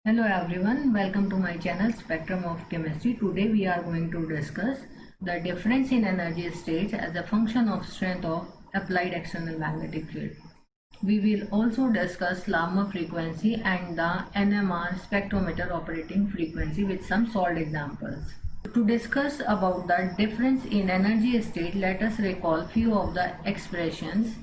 Hello everyone, welcome to my channel Spectrum of Chemistry. Today we are going to discuss the difference in energy states as a function of strength of applied external magnetic field. We will also discuss Larmor frequency and the NMR spectrometer operating frequency with some solved examples. To discuss about the difference in energy state, let us recall few of the expressions.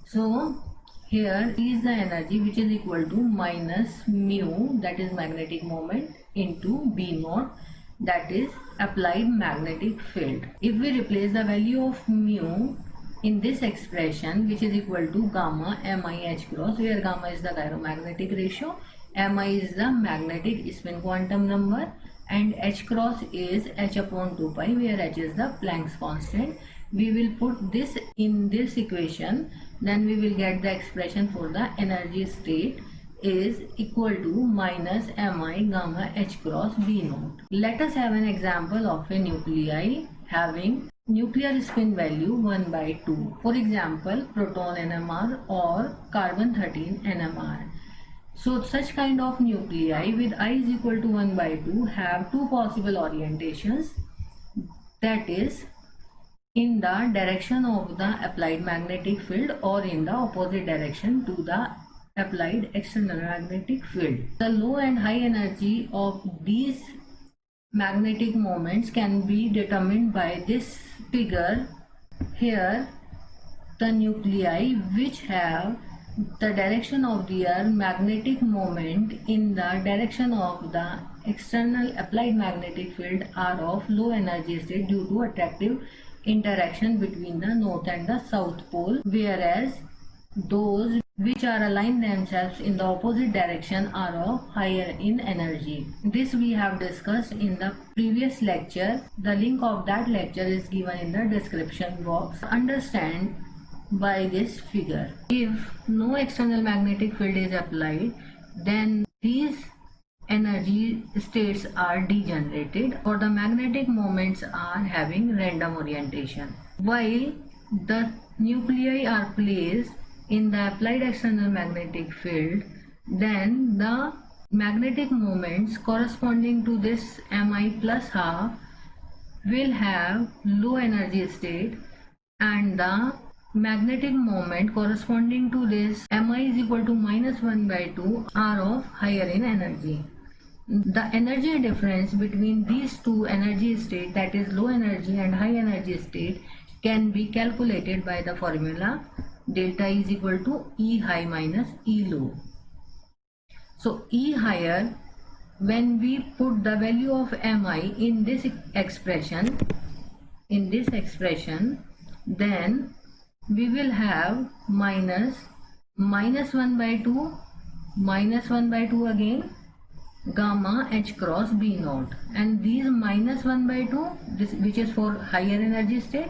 So here is the energy which is equal to minus mu, that is magnetic moment, into B naught, that is applied magnetic field. If we replace the value of mu in this expression, which is equal to gamma mi h cross, where gamma is the gyromagnetic ratio, mi is the magnetic spin quantum number, and h cross is h upon 2 pi, where h is the Planck's constant. We will put this in this equation, then we will get the expression for the energy state is equal to minus mi gamma h cross B naught. Let us have an example of a nuclei having nuclear spin value 1 by 2. For example, proton NMR or carbon 13 NMR. So such kind of nuclei with I is equal to 1 by 2 have two possible orientations, that is in the direction of the applied magnetic field or in the opposite direction to the applied external magnetic field. The low and high energy of these magnetic moments can be determined by this figure. Here the nuclei which have the direction of their magnetic moment in the direction of the external applied magnetic field are of low energy state due to attractive interaction between the north and the south pole, whereas those which are aligned themselves in the opposite direction are of higher in energy. This we have discussed in the previous lecture. The link of that lecture is given in the description box. Understand by this figure, if no external magnetic field is applied, then these energy states are degenerated or the magnetic moments are having random orientation. While the nuclei are placed in the applied external magnetic field, then the magnetic moments corresponding to this mi plus half will have low energy state, and the magnetic moment corresponding to this mi is equal to minus 1 by 2 are of higher in energy. The energy difference between these two energy states, that is low energy and high energy state, can be calculated by the formula delta E is equal to E high minus E low. So E higher, when we put the value of mi in this expression, then we will have minus 1 by 2, minus 1 by 2 again, gamma h cross B naught, and these minus 1 by 2, this which is for higher energy state,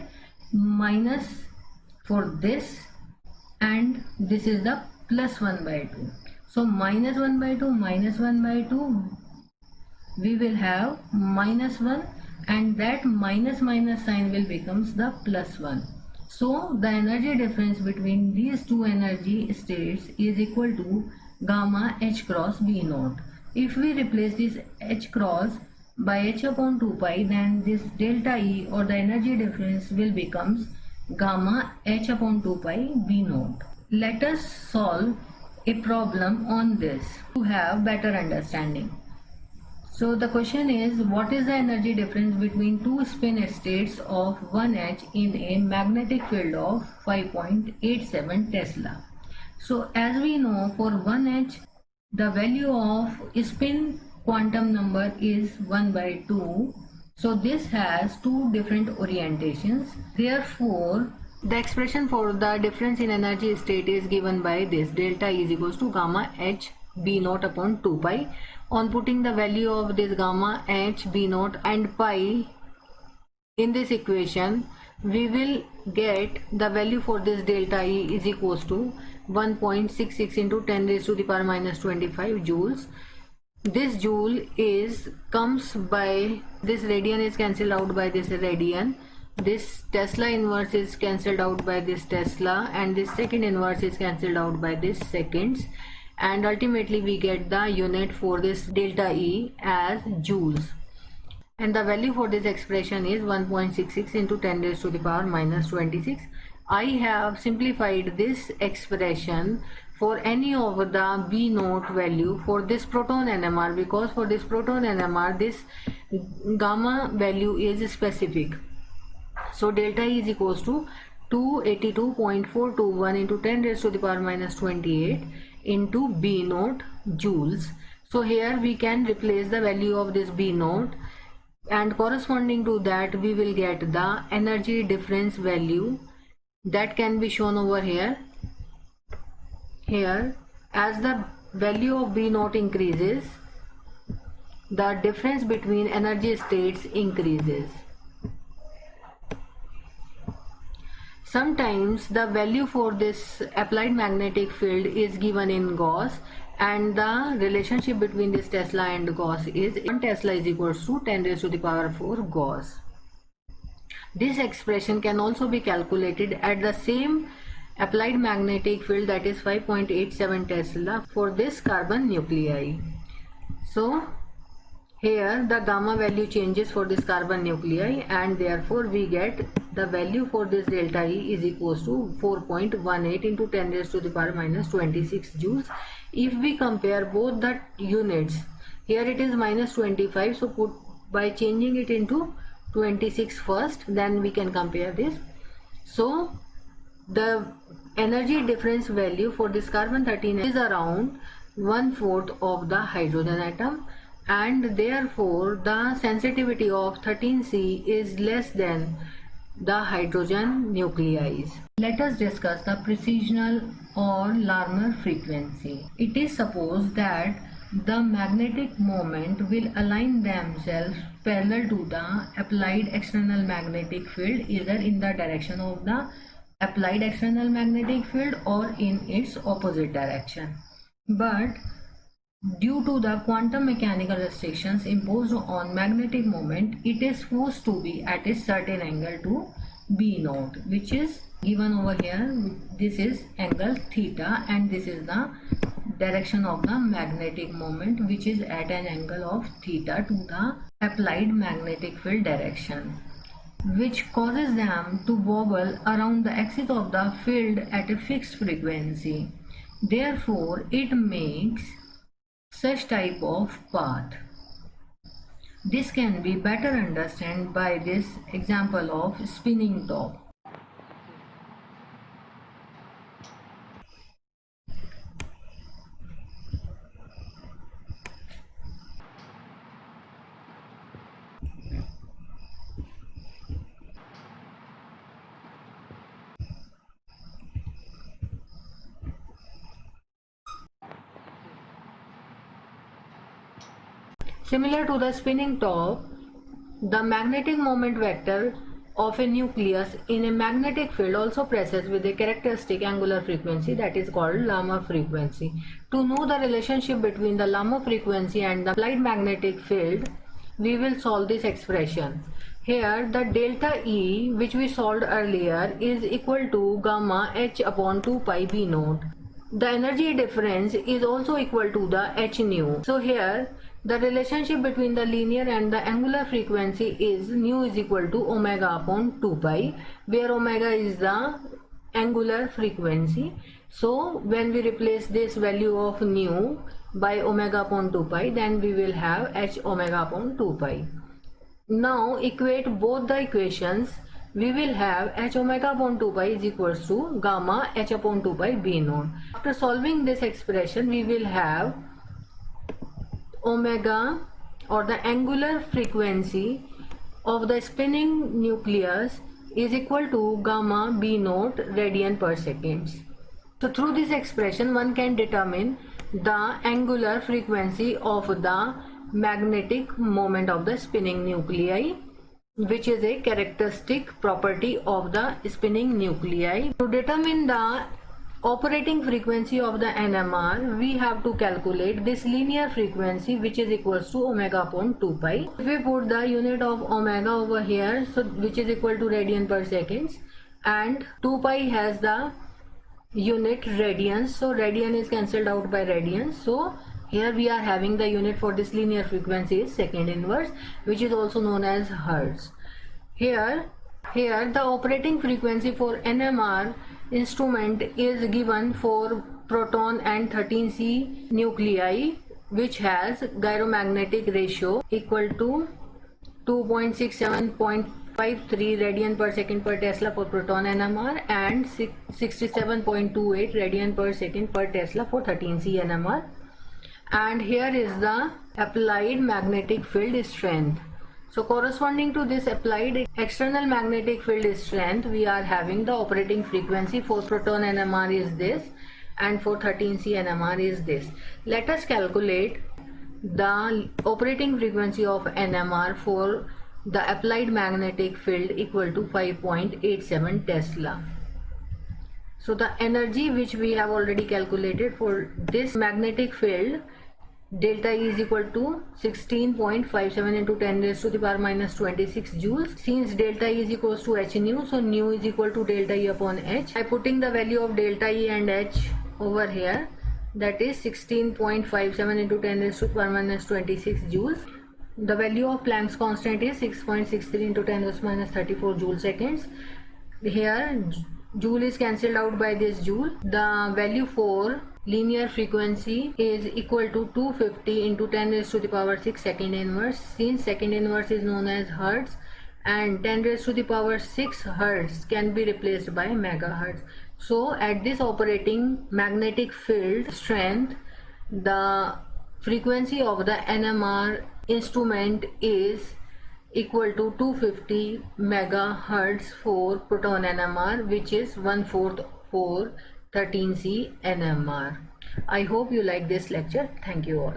minus for this, and this is the plus 1 by 2. So minus 1 by 2, minus 1 by 2, we will have minus 1, and that minus sign will becomes the plus 1. So the energy difference between these two energy states is equal to gamma h cross B naught. If we replace this h cross by h upon 2 pi, then this delta E or the energy difference will becomes gamma h upon 2 pi B naught. Let us solve a problem on this to have better understanding. So the question is, what is the energy difference between two spin states of 1h in a magnetic field of 5.87 Tesla? So as we know, for 1h the value of spin quantum number is 1 by 2. So this has two different orientations. Therefore, the expression for the difference in energy state is given by this delta E is equals to gamma h B naught upon 2 pi. On putting the value of this gamma h, B naught and pi in this equation, we will get the value for this delta E is equals to 1.66 into 10 raised to the power minus 25 joules. This joule comes by this radian is cancelled out by this radian, this Tesla inverse is cancelled out by this Tesla, and this second inverse is cancelled out by this seconds, and ultimately we get the unit for this delta E as joules. And the value for this expression is 1.66 into 10 raised to the power minus 26. I have simplified this expression for any of the B naught value for this proton NMR, because for this proton NMR this gamma value is specific. So delta E is equals to 282.421 into 10 raised to the power minus 28 into B naught joules. So here we can replace the value of this B naught, and corresponding to that we will get the energy difference value that can be shown over here. Here, as the value of B naught increases, the difference between energy states increases. Sometimes the value for this applied magnetic field is given in Gauss, and the relationship between this Tesla and Gauss is 1 Tesla is equals to 10 raised to the power 4 Gauss. This expression can also be calculated at the same applied magnetic field, that is 5.87 Tesla for this carbon nuclei. So here the gamma value changes for this carbon nuclei, and therefore we get the value for this delta E is equals to 4.18 into 10 raised to the power minus 26 joules. If we compare both the units, here it is minus 25, so put by changing it into 26 first, then we can compare this. So the energy difference value for this carbon 13 is around 1/4 of the hydrogen atom, and therefore the sensitivity of 13C is less than the hydrogen nuclei. Let us discuss the precessional or Larmor frequency. It is supposed that the magnetic moment will align themselves parallel to the applied external magnetic field, either in the direction of the applied external magnetic field or in its opposite direction. But due to the quantum mechanical restrictions imposed on magnetic moment, it is forced to be at a certain angle to B naught, which is given over here. This is angle theta, and this is the direction of the magnetic moment, which is at an angle of theta to the applied magnetic field direction, which causes them to wobble around the axis of the field at a fixed frequency. Therefore, it makes such type of path. This can be better understood by this example of spinning top. Similar to the spinning top, the magnetic moment vector of a nucleus in a magnetic field also presses with a characteristic angular frequency that is called Larmor frequency. To know the relationship between the Larmor frequency and the applied magnetic field, we will solve this expression. Here the delta E, which we solved earlier, is equal to gamma h upon 2 pi b naught. The energy difference is also equal to the h nu. So here the relationship between the linear and the angular frequency is nu is equal to omega upon 2 pi, where omega is the angular frequency. So when we replace this value of nu by omega upon 2 pi, then we will have h omega upon 2 pi. Now equate both the equations. We will have h omega upon 2 pi is equals to gamma h upon 2 pi b naught. After solving this expression, we will have omega, or the angular frequency of the spinning nucleus, is equal to gamma b naught radian per second. So through this expression one can determine the angular frequency of the magnetic moment of the spinning nuclei, which is a characteristic property of the spinning nuclei. To determine the operating frequency of the NMR, we have to calculate this linear frequency, which is equals to omega upon 2 pi. If we put the unit of omega over here, so which is equal to radian per second, and 2 pi has the unit radians. So radian is cancelled out by radians. So here we are having the unit for this linear frequency is second inverse, which is also known as hertz. Here the operating frequency for NMR instrument is given for proton and 13C nuclei, which has gyromagnetic ratio equal to 2.67.53 radian per second per Tesla for proton NMR and 67.28 radian per second per Tesla for 13C NMR. And here is the applied magnetic field strength. So corresponding to this applied external magnetic field strength, we are having the operating frequency for proton NMR is this, and for 13C NMR is this. Let us calculate the operating frequency of NMR for the applied magnetic field equal to 5.87 Tesla. So the energy which we have already calculated for this magnetic field, delta E is equal to 16.57 into 10 raised to the power minus 26 joules. Since delta E is equals to h nu, so nu is equal to delta E upon h. By putting the value of delta E and h over here, that is 16.57 into 10 raised to the power minus 26 joules. The value of Planck's constant is 6.63 into 10 raised to minus 34 joule seconds. Here joule is cancelled out by this joule. The value for linear frequency is equal to 250 into 10 raised to the power 6 second inverse. Since second inverse is known as hertz and 10 raised to the power 6 hertz can be replaced by megahertz. So at this operating magnetic field strength, the frequency of the NMR instrument is equal to 250 megahertz for proton NMR, which is 1/4 for 13C NMR. I hope you like this lecture. Thank you all.